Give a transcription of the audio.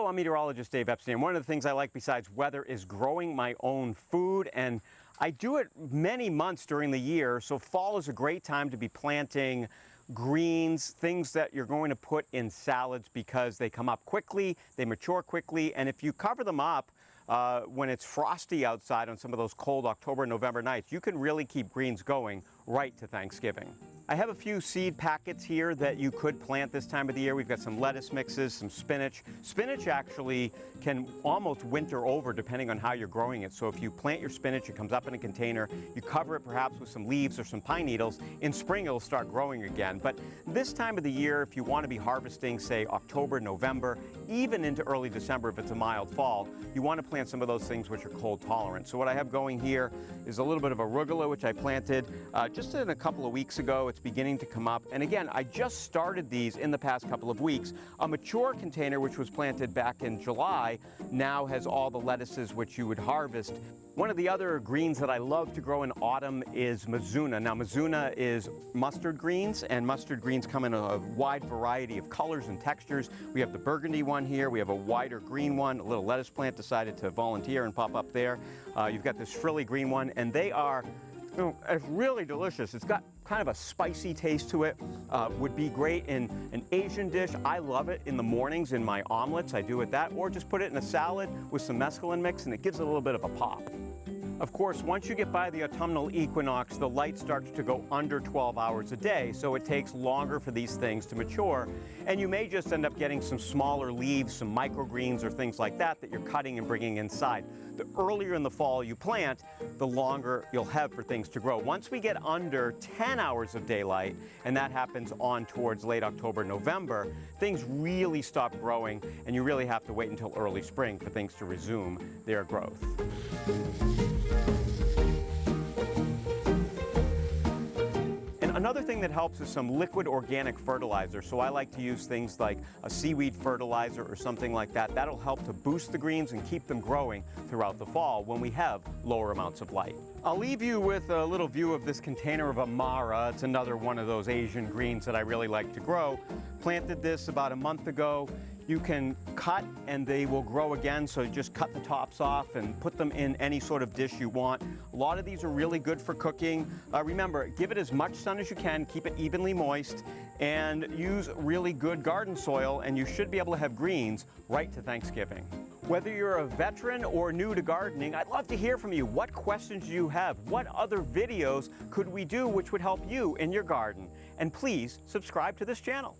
Hello, I'm meteorologist Dave Epstein. One of the things I like besides weather is growing my own food, and I do it many months during the year, so fall is a great time to be planting greens, things that you're going to put in salads because they come up quickly, they mature quickly, and if you cover them up when it's frosty outside on some of those cold October and November nights, you can really keep greens going right to Thanksgiving. I have a few seed packets here that you could plant this time of the year. We've got some lettuce mixes, some spinach. Spinach actually can almost winter over depending on how you're growing it. So if you plant your spinach, it comes up in a container, you cover it perhaps with some leaves or some pine needles, in spring it'll start growing again. But this time of the year, if you want to be harvesting, say October, November, even into early December if it's a mild fall, you want to plant some of those things which are cold tolerant. So what I have going here is a little bit of arugula, which I planted just in a couple of weeks ago. It's beginning to come up. And again, I just started these in the past couple of weeks. A mature container, which was planted back in July, now has all the lettuces which you would harvest. One of the other greens that I love to grow in autumn is Mizuna. Now, Mizuna is mustard greens, and mustard greens come in a wide variety of colors and textures. We have the burgundy one here. We have a wider green one. A little lettuce plant decided to volunteer and pop up there. You've got this frilly green one, and they are it's really delicious. It's got kind of a spicy taste to it. Would be great in an Asian dish. I love it in the mornings in my omelets. I do it that, or just put it in a salad with some mescaline mix, and it gives it a little bit of a pop. Of course, once you get by the autumnal equinox, the light starts to go under 12 hours a day, so it takes longer for these things to mature, and you may just end up getting some smaller leaves, some microgreens or things like that that you're cutting and bringing inside. The earlier in the fall you plant, the longer you'll have for things to grow. Once we get under 10 hours of daylight, and that happens on towards late October, November, things really stop growing, and you really have to wait until early spring for things to resume their growth. Another thing that helps is some liquid organic fertilizer. So I like to use things like a seaweed fertilizer or something like that. That'll help to boost the greens and keep them growing throughout the fall when we have lower amounts of light. I'll leave you with a little view of this container of Amara. It's another one of those Asian greens that I really like to grow. Planted this about a month ago. You can cut and they will grow again, so just cut the tops off and put them in any sort of dish you want. A lot of these are really good for cooking. Remember, give it as much sun as you can, keep it evenly moist, and use really good garden soil, and you should be able to have greens right to Thanksgiving. Whether you're a veteran or new to gardening, I'd love to hear from you. What questions do you have? What other videos could we do which would help you in your garden? And please subscribe to this channel.